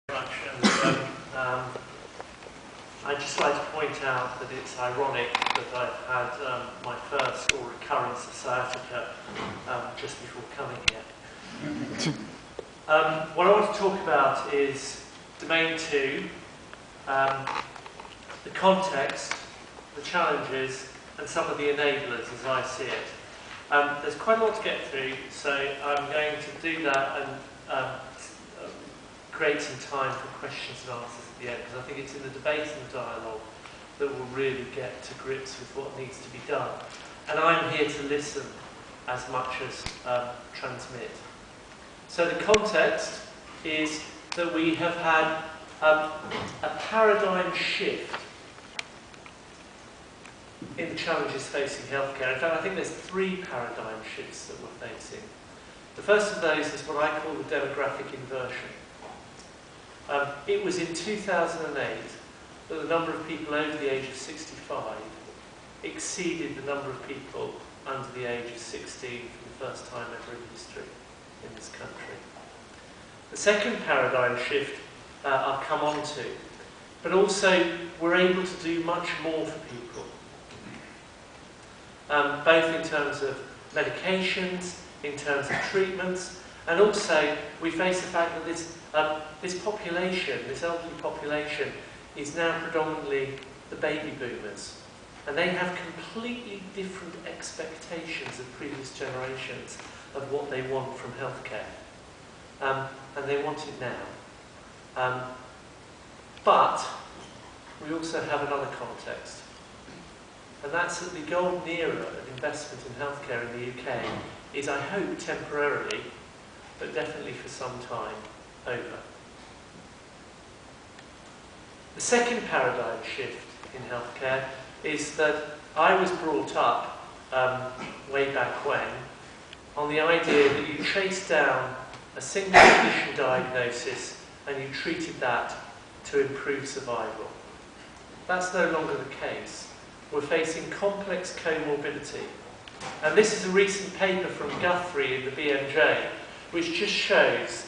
Much, and I'd just like to point out that it's ironic that I've had my first or recurrence of sciatica just before coming here. What I want to talk about is domain 2, the context, the challenges, and some of the enablers as I see it. There's quite a lot to get through, so I'm going to do that and create some time for questions and answers at the end, because I think it's in the debate and the dialogue that we'll really get to grips with what needs to be done. And I'm here to listen as much as transmit. So the context is that we have had a paradigm shift in the challenges facing healthcare. In fact, I think there's 3 paradigm shifts that we're facing. The first of those is what I call the demographic inversion. It was in 2008 that the number of people over the age of 65 exceeded the number of people under the age of 16 for the first time ever in history in this country. The second paradigm shift I'll come on to, but also we're able to do much more for people, both in terms of medications, in terms of treatments, and also we face the fact that this population, this elderly population, is now predominantly the baby boomers. And they have completely different expectations of previous generations of what they want from healthcare. And they want it now. But we also have another context. And that's that the golden era of investment in healthcare in the UK is, I hope, temporarily, but definitely for some time, over. The second paradigm shift in healthcare is that I was brought up, way back when, on the idea that you traced down a single condition diagnosis and you treated that to improve survival. That's no longer the case. We're facing complex comorbidity. And this is a recent paper from Guthrie in the BMJ, which just shows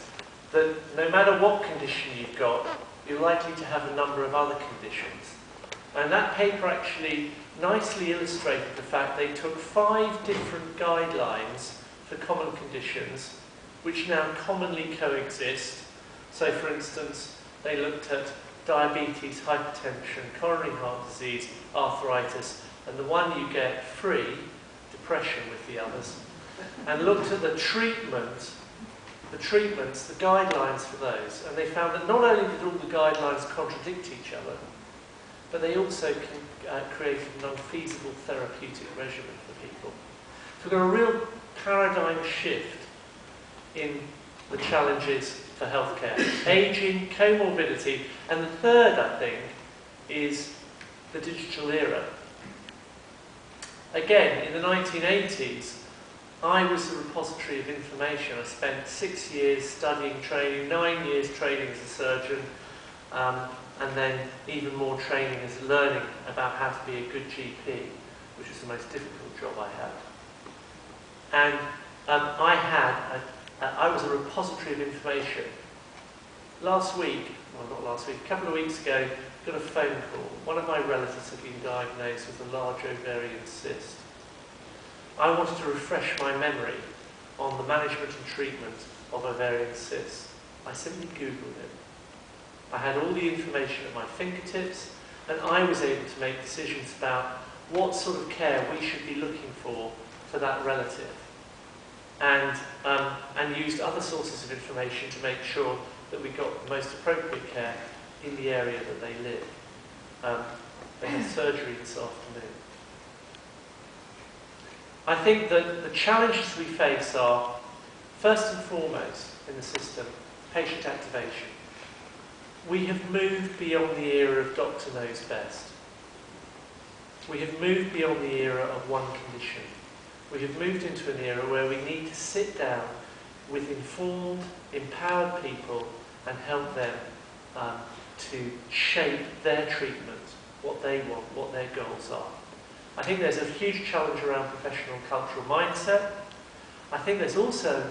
that no matter what condition you've got, you're likely to have a number of other conditions. And that paper actually nicely illustrated the fact they took 5 different guidelines for common conditions, which now commonly coexist. So, for instance, they looked at diabetes, hypertension, coronary heart disease, arthritis, and the one you get free, depression with the others, and looked at the treatments, the guidelines for those, and they found that not only did all the guidelines contradict each other, but they also created an unfeasible therapeutic regimen for people. So we've got a real paradigm shift in the challenges for healthcare. Ageing, comorbidity, and the third, I think, is the digital era. Again, in the 1980s, I was the repository of information. I spent 6 years studying, training, 9 years training as a surgeon, and then even more training as learning about how to be a good GP, which was the most difficult job I had. And I was a repository of information. Last week, well not last week, a couple of weeks ago, got a phone call. One of my relatives had been diagnosed with a large ovarian cyst. I wanted to refresh my memory on the management and treatment of ovarian cysts. I simply Googled it. I had all the information at my fingertips, and I was able to make decisions about what sort of care we should be looking for that relative, and used other sources of information to make sure that we got the most appropriate care in the area that they live. They had surgery this afternoon. I think that the challenges we face are, first and foremost in the system, patient activation. We have moved beyond the era of doctor knows best. We have moved beyond the era of one condition. We have moved into an era where we need to sit down with informed, empowered people and help them to shape their treatment, what they want, what their goals are. I think there's a huge challenge around professional and cultural mindset. I think there's also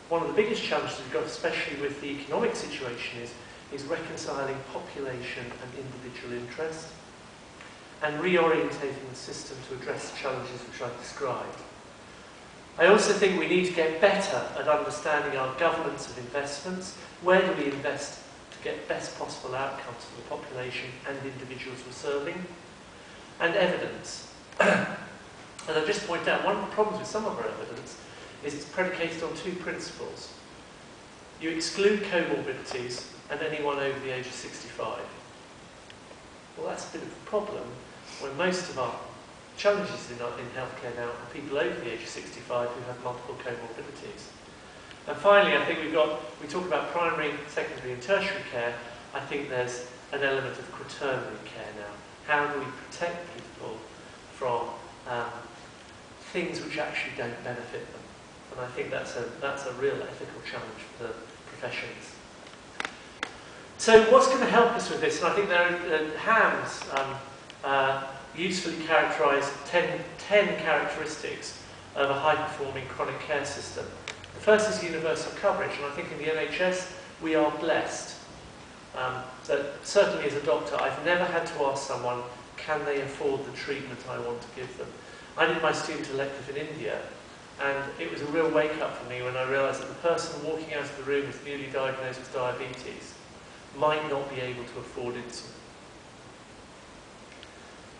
one of the biggest challenges we've got, especially with the economic situation, is is reconciling population and individual interest, and reorientating the system to address the challenges which I've described. I also think we need to get better at understanding our governance of investments. Where do we invest to get best possible outcomes for the population and individuals we're serving? And evidence. And I'll just point out, one of the problems with some of our evidence is it's predicated on two principles. You exclude comorbidities and anyone over the age of 65. Well, that's a bit of a problem when most of our challenges in healthcare now are people over the age of 65 who have multiple comorbidities. And finally, I think we talk about primary, secondary and tertiary care. I think there's an element of quaternary care now. How do we protect people from things which actually don't benefit them? And I think that's a real ethical challenge for the professions. So what's going to help us with this? And I think Hams usefully characterised 10 characteristics of a high-performing chronic care system. The first is universal coverage, and I think in the NHS we are blessed. That certainly as a doctor, I've never had to ask someone, can they afford the treatment I want to give them? I did my student elective in India, and it was a real wake-up for me when I realised that the person walking out of the room with newly diagnosed with diabetes might not be able to afford insulin.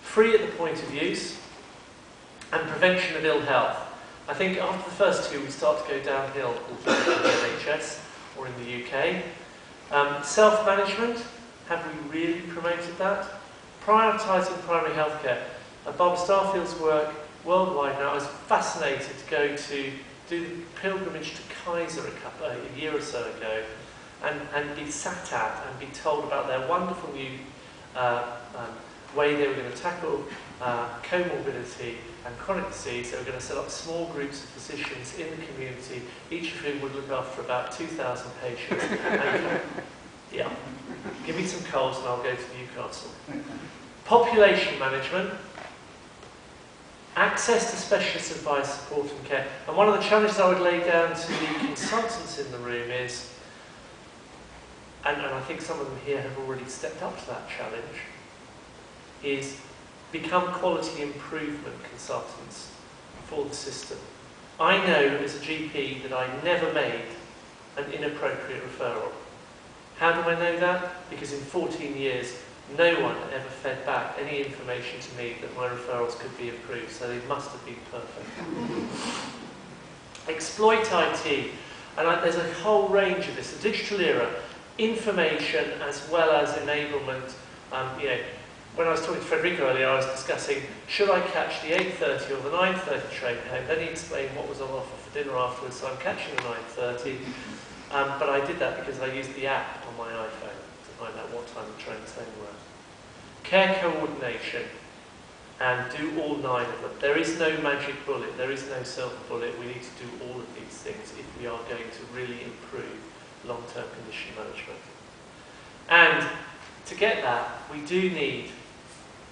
Free at the point of use, and prevention of ill health. I think after the first two we start to go downhill in the NHS or in the UK. Self-management, have we really promoted that? Prioritising primary healthcare. Barbara Starfield's work worldwide now, I was fascinated to go to do the pilgrimage to Kaiser a year or so ago and be sat at and be told about their wonderful new way they were going to tackle comorbidity and chronic disease. They were going to set up small groups of physicians in the community, each of whom would look after about 2,000 patients. And, yeah, give me some colds and I'll go to Newcastle. Population management. Access to specialist advice, support and care. And one of the challenges I would lay down to the consultants in the room is, and I think some of them here have already stepped up to that challenge, is become quality improvement consultants for the system. I know as a GP that I never made an inappropriate referral. How do I know that? Because in 14 years, no one ever fed back any information to me that my referrals could be improved, so they must have been perfect. Exploit IT, and there's a whole range of this. The digital era, information as well as enablement. When I was talking to Federico earlier, I was discussing, should I catch the 8:30 or the 9:30 train home? Then he explained what was on offer for dinner afterwards, so I'm catching the 9:30. But I did that because I used the app on my iPhone to find out what time the trains home were. Care coordination, and do all 9 of them. There is no magic bullet, there is no silver bullet. We need to do all of these things if we are going to really improve long-term condition management. And to get that, we do need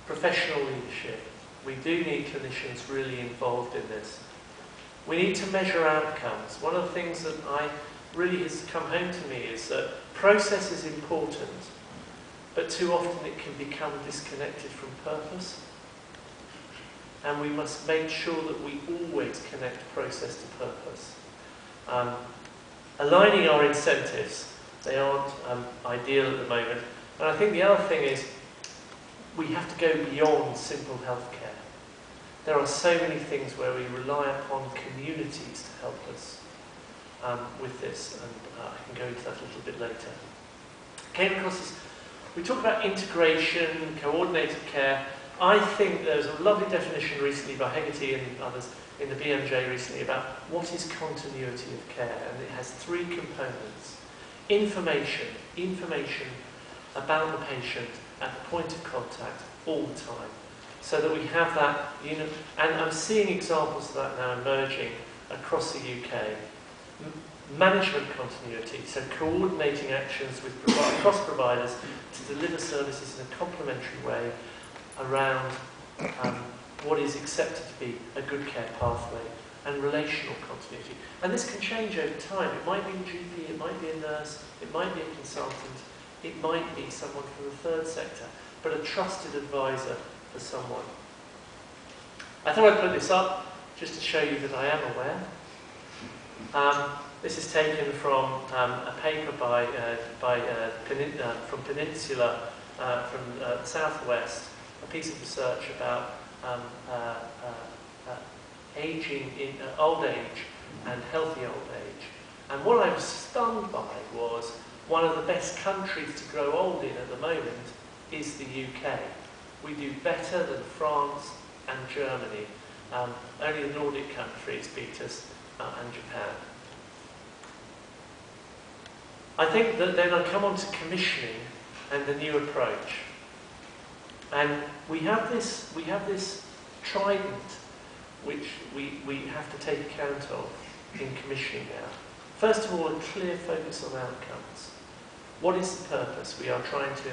professional leadership. We do need clinicians really involved in this. We need to measure outcomes. One of the things that really has come home to me is that process is important, but too often it can become disconnected from purpose. And we must make sure that we always connect process to purpose. Aligning our incentives, they aren't ideal at the moment. And I think the other thing is, we have to go beyond simple healthcare. There are so many things where we rely upon communities to help us with this, and I can go into that a little bit later. Came across this, we talk about integration, coordinated care. I think there's a lovely definition recently by Hegarty and others in the BMJ recently about what is continuity of care, and it has 3 components. Information about the patient at the point of contact all the time, so that we have that, and I'm seeing examples of that now emerging across the UK. Management continuity, so coordinating actions with across providers to deliver services in a complementary way around what is accepted to be a good care pathway, and relational continuity. And this can change over time. It might be a GP, it might be a nurse, it might be a consultant, it might be someone from the third sector, but a trusted advisor for someone. I thought I'd put this up just to show you that I am aware. This is taken from a paper from Peninsula, from the Southwest, a piece of research about aging in old age and healthy old age. And what I was stunned by was one of the best countries to grow old in at the moment is the UK. We do better than France and Germany. Only the Nordic countries beat us, and Japan. I think that then I come on to commissioning and the new approach. And we have this trident which we have to take account of in commissioning now. First of all, a clear focus on outcomes. What is the purpose? We are trying to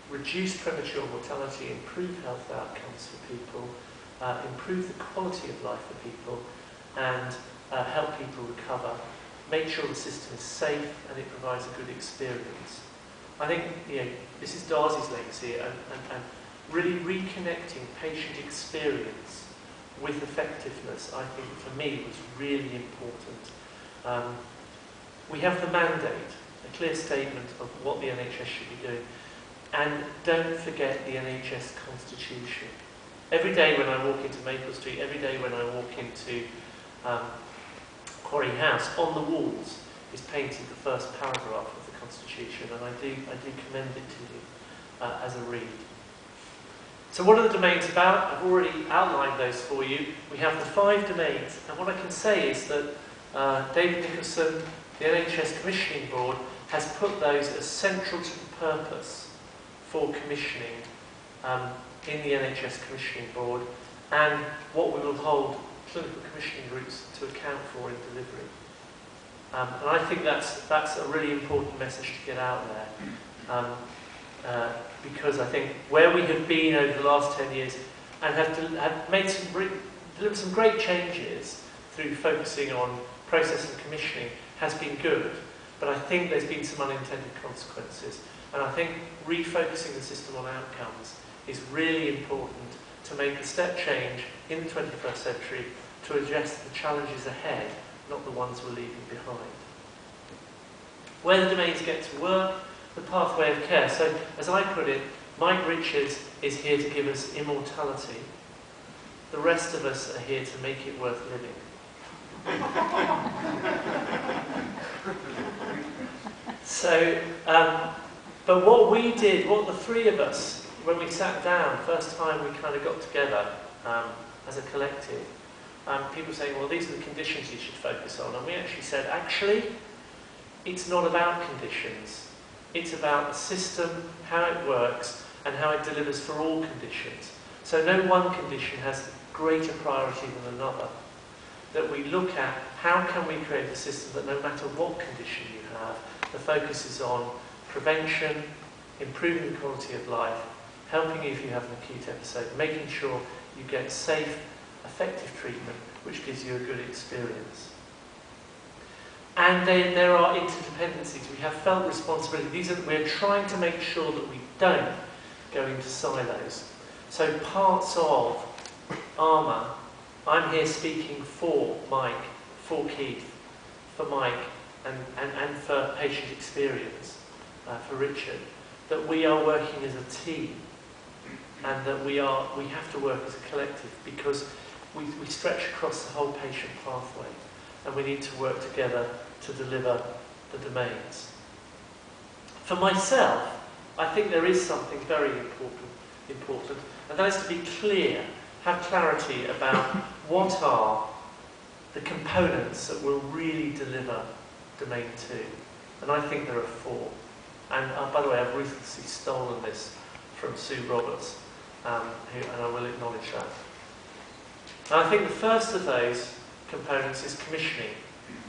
reduce premature mortality, improve health outcomes for people, improve the quality of life for people, and help people recover, make sure the system is safe and it provides a good experience. I think this is Darcy's legacy, and really reconnecting patient experience with effectiveness, I think for me was really important. We have the mandate, a clear statement of what the NHS should be doing, and don't forget the NHS Constitution. Every day when I walk into Maple Street, every day when I walk into Quarry House, on the walls is painted the first paragraph of the Constitution, and I do commend it to you as a read. So what are the domains about? I've already outlined those for you. We have the 5 domains, and what I can say is that David Nicholson, the NHS Commissioning Board, has put those as central to the purpose for commissioning in the NHS Commissioning Board, and what we will hold clinical commissioning groups to account for in delivery. And I think that's a really important message to get out there, because I think where we have been over the last 10 years and have delivered some great changes through focusing on process and commissioning has been good, but I think there's been some unintended consequences. And I think refocusing the system on outcomes is really important to make a step change in the 21st century to address the challenges ahead, not the ones we're leaving behind. Where the domains get to work, the pathway of care. So, as I put it, Mike Richards is here to give us immortality. The rest of us are here to make it worth living. So, but what we did, what the 3 of us, when we sat down, first time we kind of got together as a collective, people saying, well, these are the conditions you should focus on. And we actually said, actually, it's not about conditions. It's about the system, how it works, and how it delivers for all conditions. So no one condition has greater priority than another. That we look at how can we create a system that no matter what condition you have, the focus is on prevention, improving the quality of life, helping you if you have an acute episode, making sure you get safe, effective treatment, which gives you a good experience. And then there are interdependencies. We have felt responsibility. We're trying to make sure that we don't go into silos. So parts of ARMA, I'm here speaking for Mike, for Keith, for Mike, and for patient experience, for Richard, that we are working as a team, and that we have to work as a collective, because we stretch across the whole patient pathway, and we need to work together to deliver the domains. For myself, I think there is something very important, and that is to be clear, have clarity about what are the components that will really deliver domain 2. And I think there are 4. And by the way, I've ruthlessly stolen this from Sue Roberts, and I will acknowledge that. And I think the first of those components is commissioning.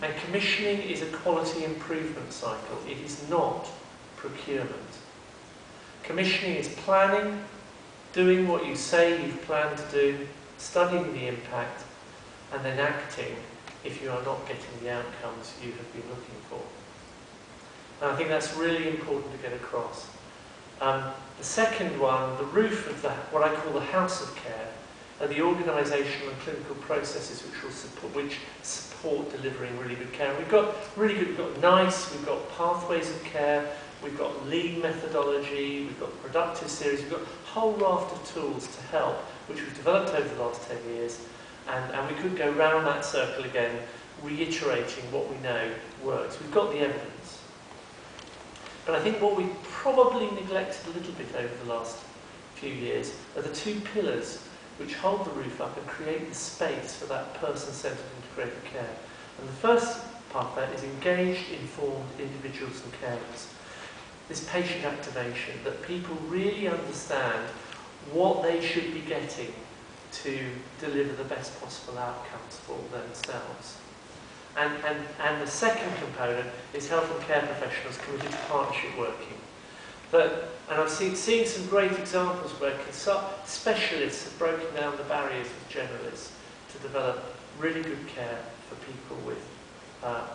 And commissioning is a quality improvement cycle. It is not procurement. Commissioning is planning, doing what you say you've planned to do, studying the impact, and then acting if you are not getting the outcomes you have been looking for. And I think that's really important to get across. The second one, the roof of what I call the house of care, are the organisational and clinical processes which support delivering really good care. We've got NICE, we've got pathways of care, we've got lean methodology, we've got productive series, we've got a whole raft of tools to help, which we've developed over the last 10 years. And we could go round that circle again, reiterating what we know works. We've got the evidence. But I think what we've probably neglected a little bit over the last few years are the two pillars which hold the roof up and create the space for that person-centred integrated care. And the first part of that is engaged, informed individuals and carers. This patient activation, that people really understand what they should be getting to deliver the best possible outcomes for themselves. And the second component is health and care professionals committed to partnership working. And I've seen some great examples where specialists have broken down the barriers with generalists to develop really good care for people with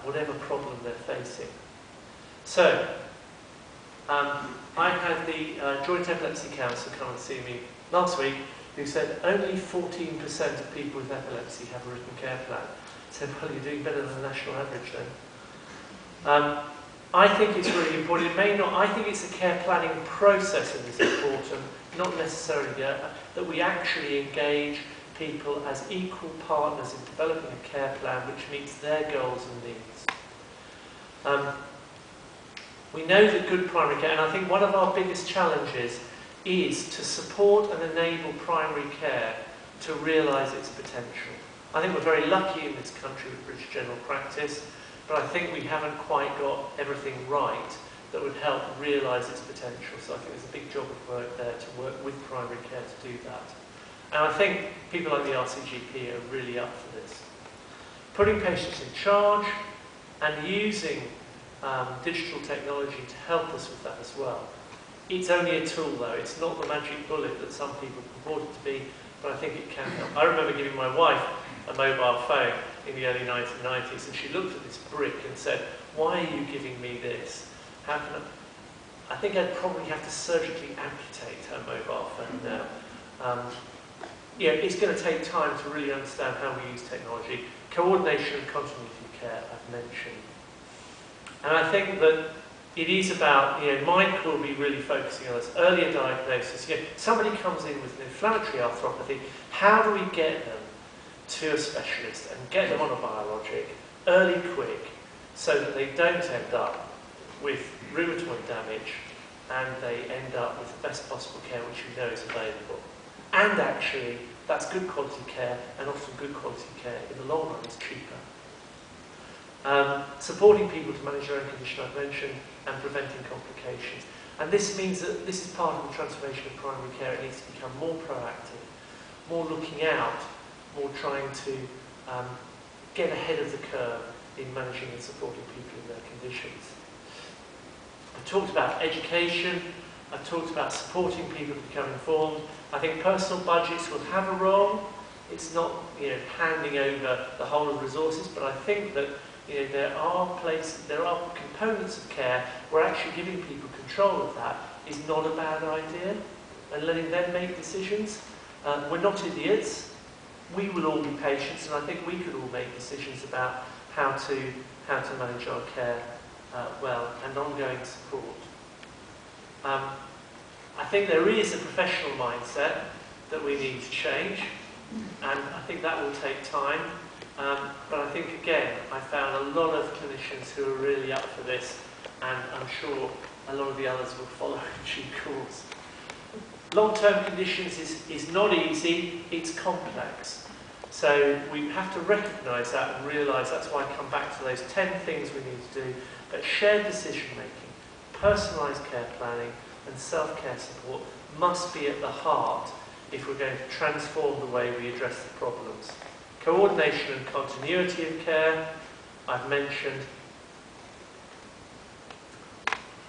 whatever problem they're facing. So, I had the Joint Epilepsy Council come and see me last week, who said only 14% of people with epilepsy have a written care plan. I said, well, you're doing better than the national average then. I think it's really important. It may not. I think it's the care planning process that is important, not necessarily that we actually engage people as equal partners in developing a care plan which meets their goals and needs. We know that good primary care, and I think one of our biggest challenges is to support and enable primary care to realise its potential. I think we're very lucky in this country with British General Practice, but I think we haven't quite got everything right that would help realise its potential. So I think there's a big job of work there to work with primary care to do that. And I think people like the RCGP are really up for this. Putting patients in charge and using digital technology to help us with that as well. It's only a tool though, it's not the magic bullet that some people purport it to be, but I think it can help. I remember giving my wife a mobile phone in the early 1990s, and she looked at this brick and said, why are you giving me this? How can I think I'd probably have to surgically amputate her mobile phone now. Yeah, it's going to take time to really understand how we use technology. Coordination and continuity of care, I've mentioned. And I think that it is about, Mike will be really focusing on this earlier diagnosis. Somebody comes in with an inflammatory arthropathy, how do we get them to a specialist and get them on a biologic early, quick, so that they don't end up with rheumatoid damage and they end up with the best possible care which we know is available. And actually, that's good quality care, and often good quality care in the long run is cheaper. Supporting people to manage their own condition, I've mentioned, and preventing complications. And this means that this is part of the transformation of primary care. It needs to become more proactive, more looking out, more trying to get ahead of the curve in managing and supporting people in their conditions. I've talked about education, I've talked about supporting people to become informed. I think personal budgets will have a role. It's not handing over the whole of the resources, but I think that there are components of care where actually giving people control of that is not a bad idea, and letting them make decisions. We're not idiots. We will all be patients, and I think we could all make decisions about how to manage our care well, and ongoing support. I think there is a professional mindset that we need to change, and I think that will take time. But I think, again, I found a lot of clinicians who are really up for this, and I'm sure a lot of the others will follow in due course. Long-term conditions is not easy, it's complex. So we have to recognise that and realise that's why I come back to those 10 things we need to do. But shared decision-making, personalised care planning, and self-care support must be at the heart if we're going to transform the way we address the problems. Coordination and continuity of care, I've mentioned.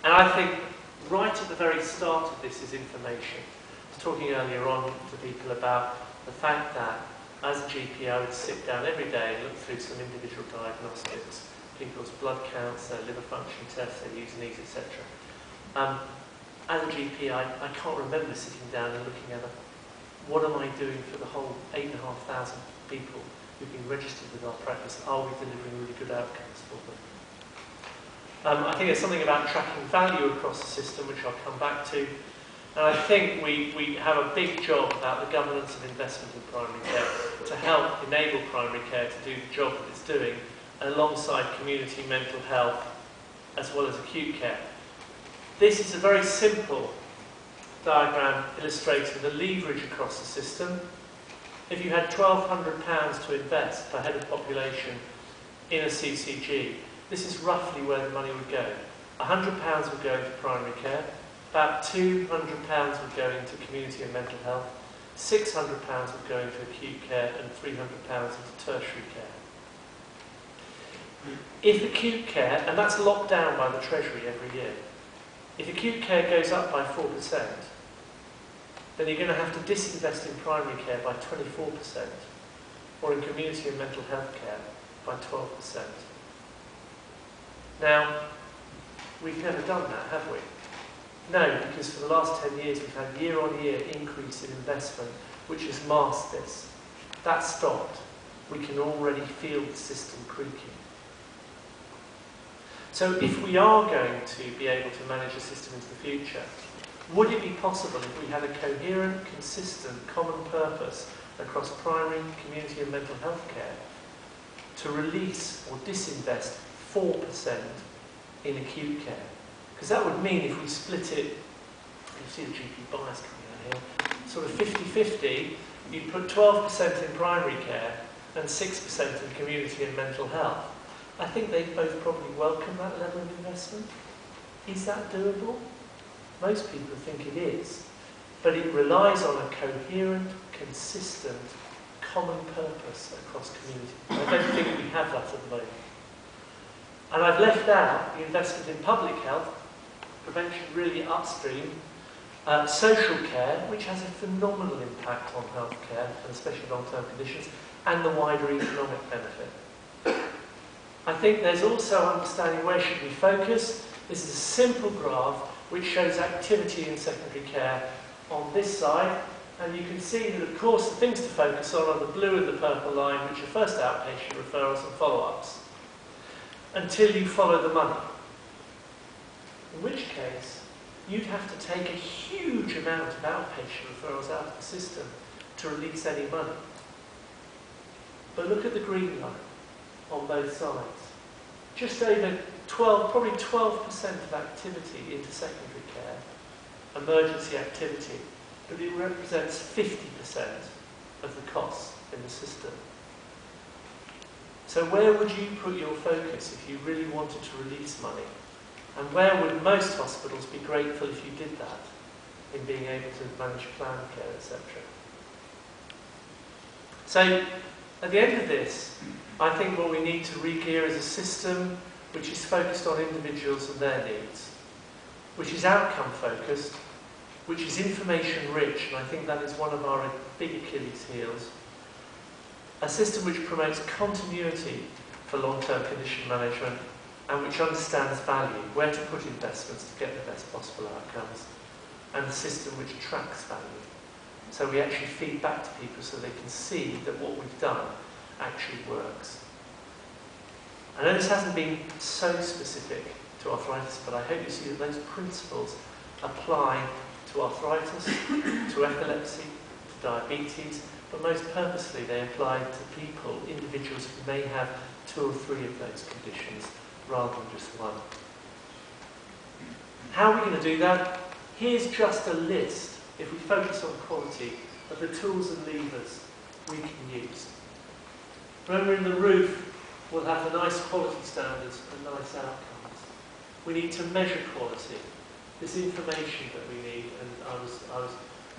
And I think right at the very start of this is information. I was talking earlier on to people about the fact that as a GP I would sit down every day and look through some individual diagnostics people's blood counts, their liver function tests, their using-these, etc. As a GP, I can't remember sitting down and looking at what am I doing for the whole 8,500 people who've been registered with our practice? Are we delivering really good outcomes for them? I think there's something about tracking value across the system, which I'll come back to. And I think we have a big job about the governance of investment in primary care to help enable primary care to do the job that it's doing alongside community mental health as well as acute care. This is a very simple diagram illustrating the leverage across the system. If you had £1,200 to invest per head of population in a CCG, this is roughly where the money would go. £100 would go into primary care, about £200 would go into community and mental health, £600 would go into acute care, and £300 into tertiary care. If acute care, and that's locked down by the Treasury every year, if acute care goes up by 4%, then you're going to have to disinvest in primary care by 24%, or in community and mental health care by 12%. Now, we've never done that, have we? No, because for the last 10 years we've had year-on-year increase in investment, which has masked this. That stopped. We can already feel the system creaking. So if we are going to be able to manage the system into the future, would it be possible if we had a coherent, consistent, common purpose across primary, community and mental health care to release or disinvest 4% in acute care? Because that would mean if we split it, you see the GP bias coming out here, sort of 50-50, you'd put 12% in primary care and 6% in community and mental health. I think they'd both probably welcome that level of investment. Is that doable? Most people think it is, but it relies on a coherent, consistent, common purpose across community. I don't think we have that at the moment. And I've left out the investment in public health, prevention really upstream, social care, which has a phenomenal impact on healthcare, and especially long-term conditions, and the wider economic benefit. I think there's also understanding where should we focus. This is a simple graph which shows activity in secondary care on this side, and you can see that of course the things to focus on are the blue and the purple line, which are first outpatient referrals and follow-ups, until you follow the money. In which case, you'd have to take a huge amount of outpatient referrals out of the system to release any money. But look at the green line on both sides. Just over 12, probably 12% of activity into secondary care, emergency activity, but it represents 50% of the costs in the system. So where would you put your focus if you really wanted to release money? And where would most hospitals be grateful if you did that, in being able to manage planned care, etc.? So, at the end of this, I think what we need to re-gear is a system which is focused on individuals and their needs, which is outcome focused, which is information rich, and I think that is one of our big Achilles heels. A system which promotes continuity for long-term condition management and which understands value, where to put investments to get the best possible outcomes, and a system which tracks value. So we actually feed back to people so they can see that what we've done actually works. I know this hasn't been so specific to arthritis, but I hope you see that those principles apply to arthritis, to epilepsy, to diabetes, but most purposely they apply to people, individuals who may have 2 or 3 of those conditions rather than just one. How are we going to do that? Here's just a list, if we focus on quality, of the tools and levers we can use. Remember, in the roof, we'll have the nice quality standards and nice outcomes. We need to measure quality, this information that we need, and I was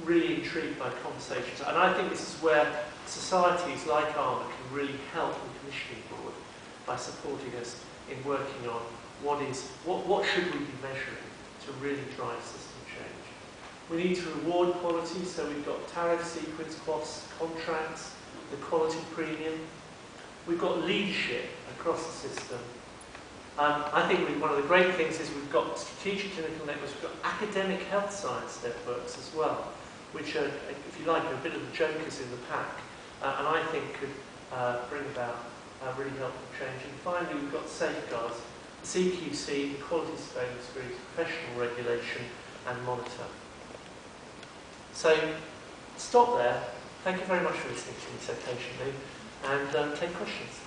really intrigued by conversations. And I think this is where societies like ARMA can really help the Commissioning Board by supporting us in working on what should we be measuring to really drive system change. We need to reward quality, so we've got tariff sequence, costs, contracts, the quality premium. We've got leadership across the system, I think one of the great things is we've got strategic clinical networks, we've got academic health science networks as well, which are, if you like, a bit of the jokers in the pack, and I think could bring about really helpful change. And finally, we've got safeguards, the CQC, the quality surveillance groups, professional regulation, and monitor. So, stop there. Thank you very much for listening to me so patiently, and take questions.